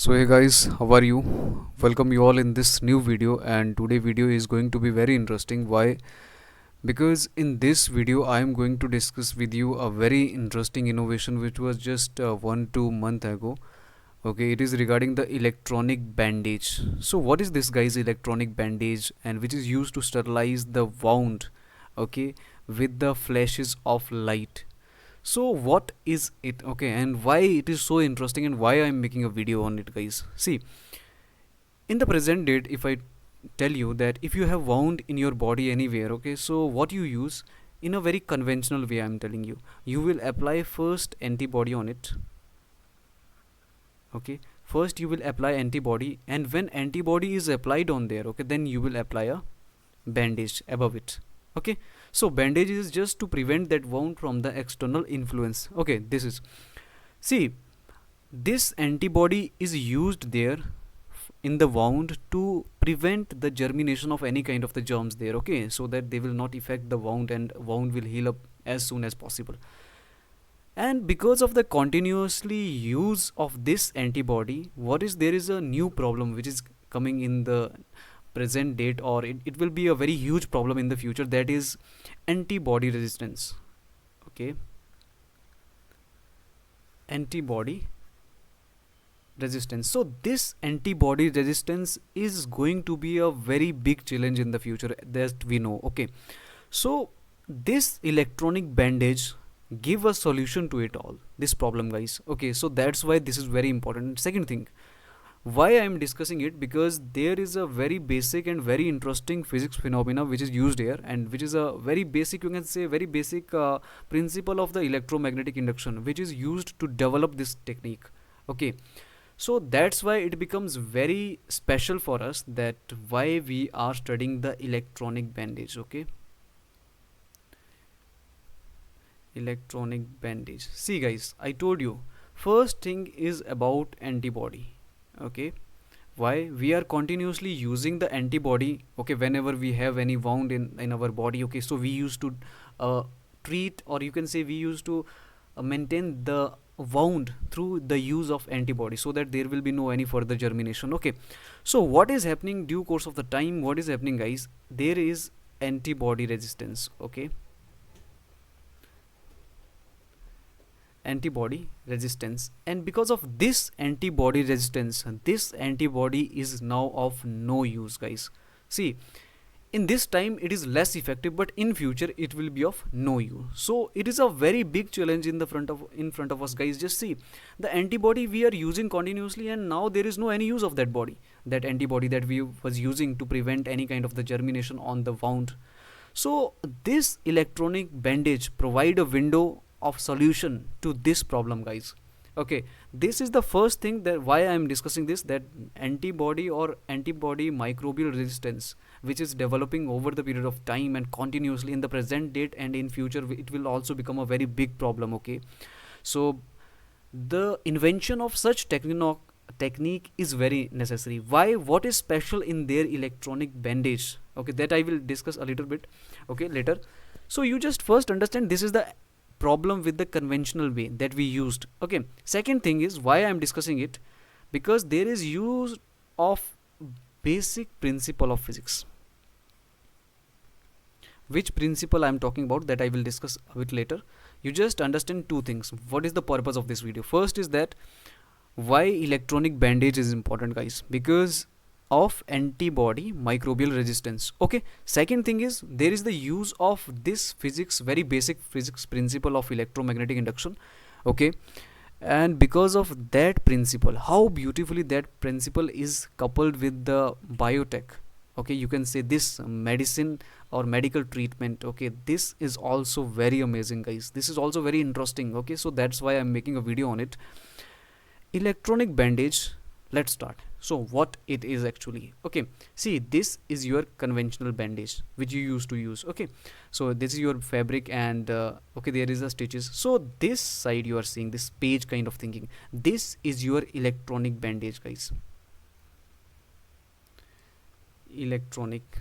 So hey guys, how are you? Welcome you all in this new video, and today video is going to be very interesting. Why? Because in this video I am going to discuss with you a very interesting innovation which was just 1-2 month ago. Okay, it is regarding the electronic bandage. So what is this guys electronic bandage, and which is used to sterilize the wound, okay, with the flashes of light. So what is it, okay, and why it is so interesting and why I'm making a video on it, guys? See, in the present date, if I tell you that if you have wound in your body anywhere, okay, so what you use in a very conventional way, I'm telling you, you will apply first antibody on it. Okay, first you will apply antibody, and when antibody is applied on there, okay, then you will apply a bandage above it. Okay, so bandage is just to prevent that wound from the external influence. Okay, this is, see, this antibody is used there in the wound to prevent the germination of any kind of the germs there, okay, so that they will not affect the wound and wound will heal up as soon as possible. And because of the continuously use of this antibody, what is, there is a new problem which is coming in the present date, or it will be a very huge problem in the future, that is antibody resistance. Okay, antibody resistance. So this antibody resistance is going to be a very big challenge in the future, that we know. Okay, so this electronic bandage give a solution to it all, this problem, guys. Okay, so that's why this is very important. Second thing, why I am discussing it, because there is a very basic and very interesting physics phenomena which is used here, and which is a very basic, you can say very basic principle of the electromagnetic induction, which is used to develop this technique. Okay, so that's why it becomes very special for us, that why we are studying the electronic bandage. Okay, electronic bandage. See guys, I told you, first thing is about antibody. Okay, why we are continuously using the antibody, okay, whenever we have any wound in our body. Okay, so we used to treat, or you can say we used to maintain the wound through the use of antibody, so that there will be no any further germination. Okay, so what is happening due course of the time, what is happening, guys, there is antibody resistance. Okay, antibody resistance, and because of this antibody resistance, this antibody is now of no use, guys. See, in this time it is less effective, but in future it will be of no use. So it is a very big challenge in front of us, guys. Just see, the antibody we are using continuously, and now there is no any use of that body, that antibody that we was using to prevent any kind of the germination on the wound. So this electronic bandage provide a window of solution to this problem, guys. Okay, this is the first thing that why I am discussing this, that antibody or antibody microbial resistance, which is developing over the period of time and continuously in the present date, and in future it will also become a very big problem. Okay, so the invention of such technique is very necessary. Why, what is special in their electronic bandage? Okay, that I will discuss a little bit, okay, later. So you just first understand this is the problem with the conventional way that we used. Okay, second thing is why I am discussing it, because there is use of basic principle of physics. Which principle I am talking about, that I will discuss a bit later. You just understand two things. What is the purpose of this video? First is that why electronic bandage is important, guys, because of antibody microbial resistance. Okay, second thing is there is the use of this physics, very basic physics principle of electromagnetic induction. Okay, and because of that principle, how beautifully that principle is coupled with the biotech. Okay, you can say this medicine or medical treatment. Okay, this is also very amazing, guys. This is also very interesting. Okay, so that's why I'm making a video on it. Electronic bandage, let's start. So what it is actually? Okay, see, this is your conventional bandage which you used to use. Okay, so this is your fabric, and okay, there is a stitches. So this side you are seeing this page kind of thinking, this is your electronic bandage, guys. Electronic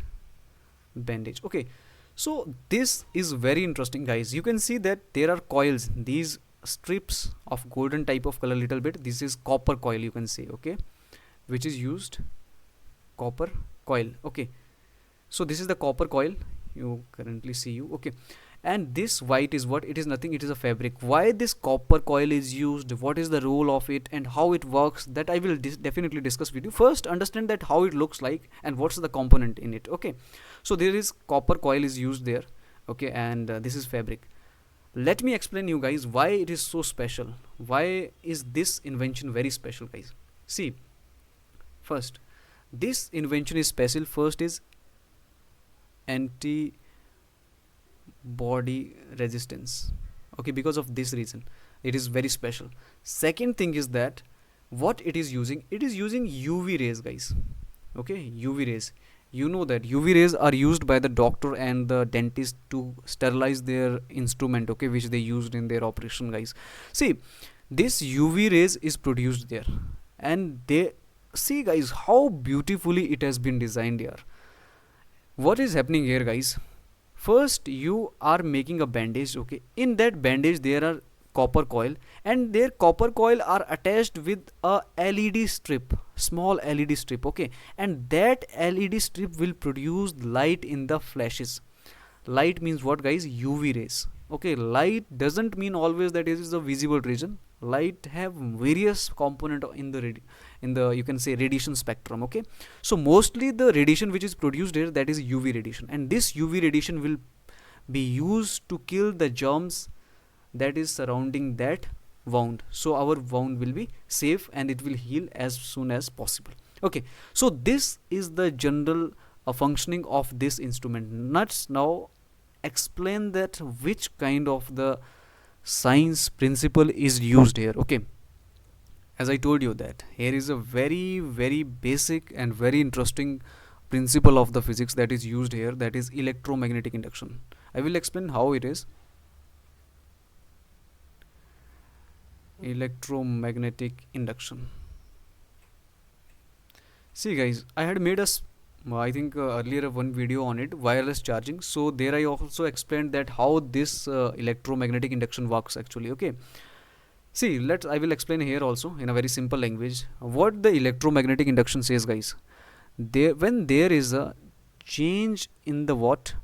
bandage. Okay, so this is very interesting, guys. You can see that there are coils. These strips of golden type of color little bit. This is copper coil, you can say, okay, which is used, copper coil, okay. So this is the copper coil you currently see you, okay. And this white is what? It is nothing, it is a fabric. Why this copper coil is used, what is the role of it, and how it works, that I will definitely discuss with you. First understand that how it looks like and what's the component in it, okay. So there is copper coil is used there, okay, and this is fabric. Let me explain you guys why it is so special. Why is this invention very special, guys? See, first, this invention is special. First is antibody resistance, okay, because of this reason it is very special. Second thing is that what it is using, it is using UV rays, guys, okay. UV rays, you know that UV rays are used by the doctor and the dentist to sterilize their instrument, okay, which they used in their operation, guys. See, this UV rays is produced there, and they see, guys, how beautifully it has been designed here. What is happening here, guys? First you are making a bandage, okay. In that bandage there are copper coil, and their copper coil are attached with a LED strip, small LED strip, okay. And that LED strip will produce light in the flashes. Light means what, guys? UV rays, okay. Light doesn't mean always that it is a visible region. Light have various component in the you can say radiation spectrum, okay. So mostly the radiation which is produced here, that is UV radiation, and this UV radiation will be used to kill the germs that is surrounding that wound. So our wound will be safe and it will heal as soon as possible, okay. So this is the general functioning of this instrument. Let's now explain that which kind of the science principle is used here, okay. As I told you that here is a very basic and very interesting principle of the physics that is used here, that is electromagnetic induction. I will explain how it is. Electromagnetic induction. See, guys, I had made I think earlier one video on it, wireless charging. So there I also explained that how this electromagnetic induction works actually, okay. See, I will explain here also in a very simple language what the electromagnetic induction says, guys. When there is a change in the what,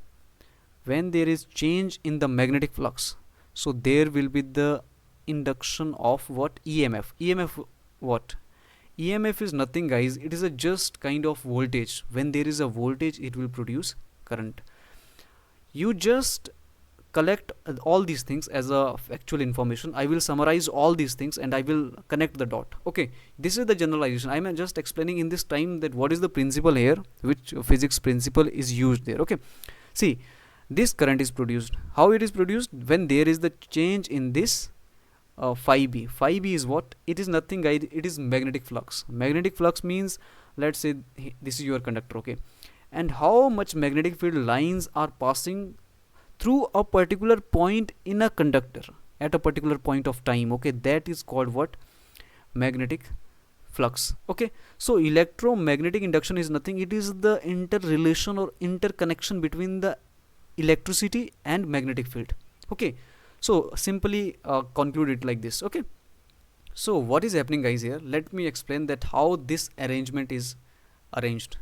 when there is change in the magnetic flux, so there will be the induction of what? EMF. What? EMF is nothing, guys, it is a just kind of voltage. When there is a voltage, it will produce current. You just collect all these things as a factual information. I will summarize all these things and I will connect the dot, okay. This is the generalization. I am just explaining in this time that what is the principle here, which physics principle is used there, okay. See, this current is produced. How it is produced? When there is the change in this phi b. Phi b is what? It is nothing, guys, it is magnetic flux. Magnetic flux means, let's say this is your conductor, okay, and how much magnetic field lines are passing through a particular point in a conductor at a particular point of time, okay. That is called what? Magnetic flux, okay. So electromagnetic induction is nothing, it is the interrelation or interconnection between the electricity and magnetic field, okay. So simply conclude it like this, okay. So what is happening, guys, here? Let me explain that how this arrangement is arranged.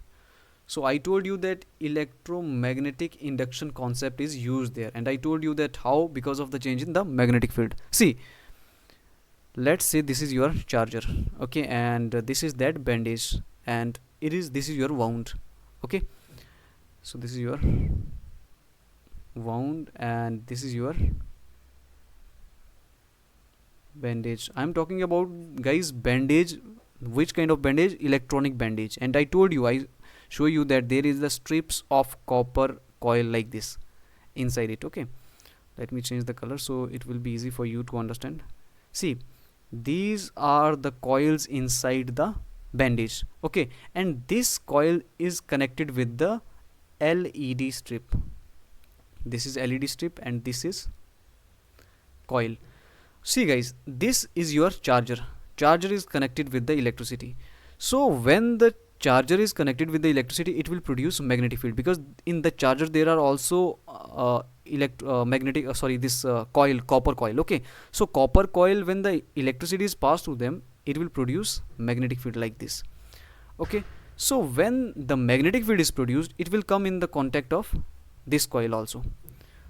So I told you that electromagnetic induction concept is used there, and I told you that how, because of the change in the magnetic field. See, let's say this is your charger, okay, and this is that bandage, and this is your wound, okay. So this is your wound and this is your bandage. I'm talking about, guys, bandage. Which kind of bandage? Electronic bandage. And I told you, I show you that there is the strips of copper coil like this inside it, okay. Let me change the color so it will be easy for you to understand. See, these are the coils inside the bandage, okay, and this coil is connected with the LED strip. This is LED strip and this is coil. See, guys, this is your charger. Charger is connected with the electricity. So when the charger is connected with the electricity, it will produce magnetic field, because in the charger there are also magnetic sorry this coil, copper coil. Okay, so copper coil, when the electricity is passed through them, it will produce magnetic field like this. Okay, so when the magnetic field is produced, it will come in the contact of this coil also.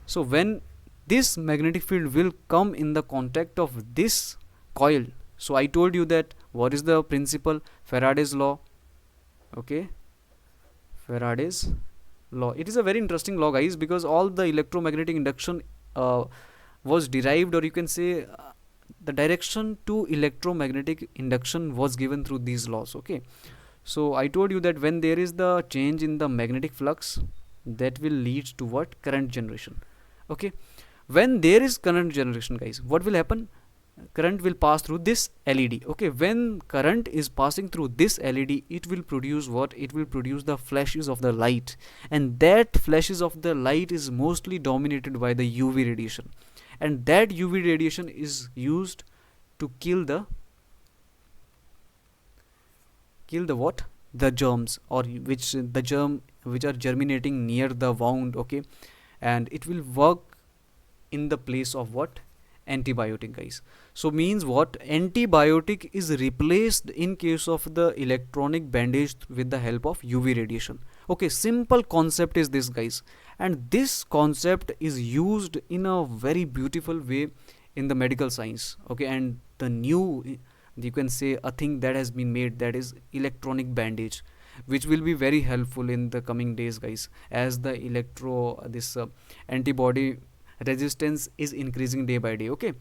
So when this magnetic field will come in the contact of this coil, so I told you that what is the principle, Faraday's law. Okay, Faraday's law, it is a very interesting law, guys, because all the electromagnetic induction was derived, or you can say the direction to electromagnetic induction was given through these laws. Okay, so I told you that when there is the change in the magnetic flux, that will lead to what, current generation. Okay, when there is current generation, guys, what will happen, current will pass through this LED. Okay, when current is passing through this LED, it will produce what, it will produce the flashes of the light, and that flashes of the light is mostly dominated by the UV radiation, and that UV radiation is used to kill the what, the germs, or which the germ which are germinating near the wound. Okay, and it will work in the place of what, antibiotic, guys. So means what, antibiotic is replaced in case of the electronic bandage with the help of UV radiation. Okay, simple concept is this, guys, and this concept is used in a very beautiful way in the medical science. Okay, and the new, you can say, a thing that has been made, that is electronic bandage, which will be very helpful in the coming days, guys, as the antibody resistance is increasing day by day. Okay,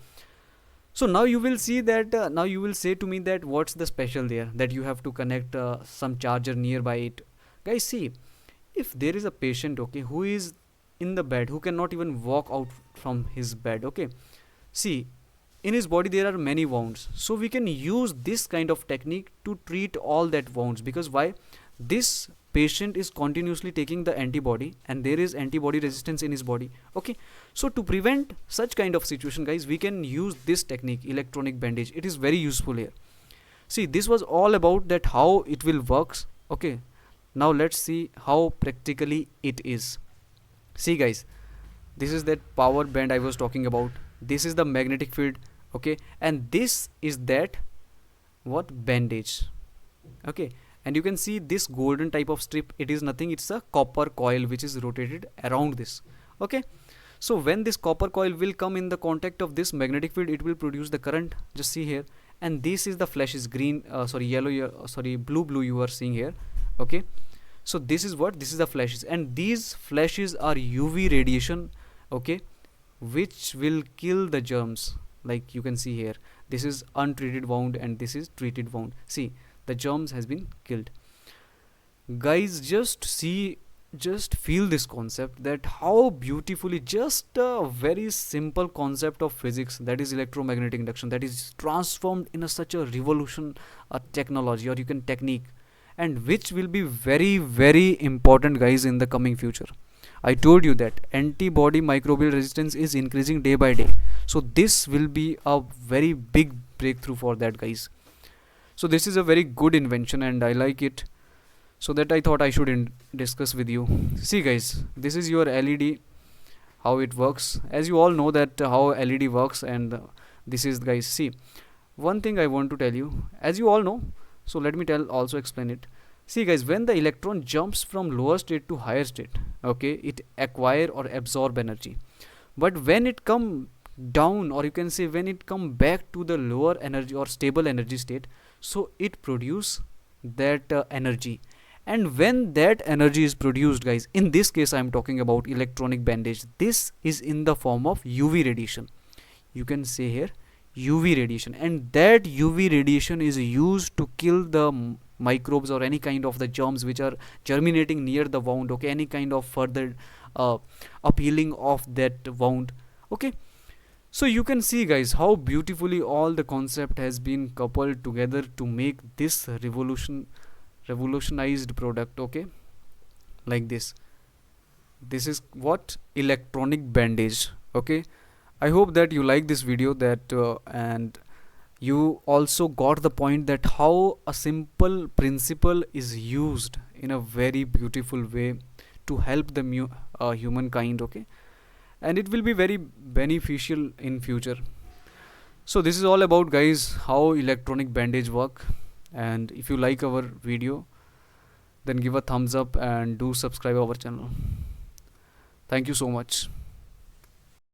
so now you will see that now you will say to me that what's the special there, that you have to connect some charger nearby it. Guys, see, if there is a patient, okay, who is in the bed, who cannot even walk out from his bed. Okay, see, in his body there are many wounds, so we can use this kind of technique to treat all that wounds. Because why, this patient is continuously taking the antibody, and there is antibody resistance in his body. Okay, so to prevent such kind of situation, guys, we can use this technique, electronic bandage. It is very useful here. See, this was all about that how it will works. Okay, now let's see how practically it is. See, guys, this is that power band I was talking about, this is the magnetic field. Okay, and this is that what, bandage. Okay, and you can see this golden type of strip, it is nothing, it's a copper coil which is rotated around this. Okay, so when this copper coil will come in the contact of this magnetic field, it will produce the current. Just see here, and this is the flash is green, sorry, yellow, sorry, blue you are seeing here. Okay, so this is what, this is the flashes, and these flashes are UV radiation. Okay, which will kill the germs. Like you can see here, this is untreated wound and this is treated wound. See, the germs has been killed. Guys, just see, just feel this concept, that how beautifully, just a very simple concept of physics, that is electromagnetic induction, that is transformed in such a revolution, a technology, or you can technique, and which will be very, very important, guys, in the coming future. I told you that antibody microbial resistance is increasing day by day, so this will be a very big breakthrough for that, guys. So this is a very good invention and I like it, so that I thought I should discuss with you. See, guys, this is your LED, how it works. As you all know that how LED works, and this is, guys, see, one thing I want to tell you, as you all know, so let me also explain it. See, guys, when the electron jumps from lower state to higher state, okay, it acquire or absorb energy. But when it come down, or you can say when it come back to the lower energy or stable energy state, so it produce that energy. And when that energy is produced, guys, in this case I am talking about electronic bandage, this is in the form of UV radiation. You can say here UV radiation, and that UV radiation is used to kill the microbes or any kind of the germs which are germinating near the wound. Okay, any kind of further appealing of that wound. Okay, so you can see, guys, how beautifully all the concept has been coupled together to make this revolutionized product. Okay, like this is what, electronic bandage. Okay, I hope that you like this video, that and you also got the point that how a simple principle is used in a very beautiful way to help the humankind. Okay, and it will be very beneficial in future. So this is all about, guys, how electronic bandage work. And if you like our video, then give a thumbs up and do subscribe our channel. Thank you so much.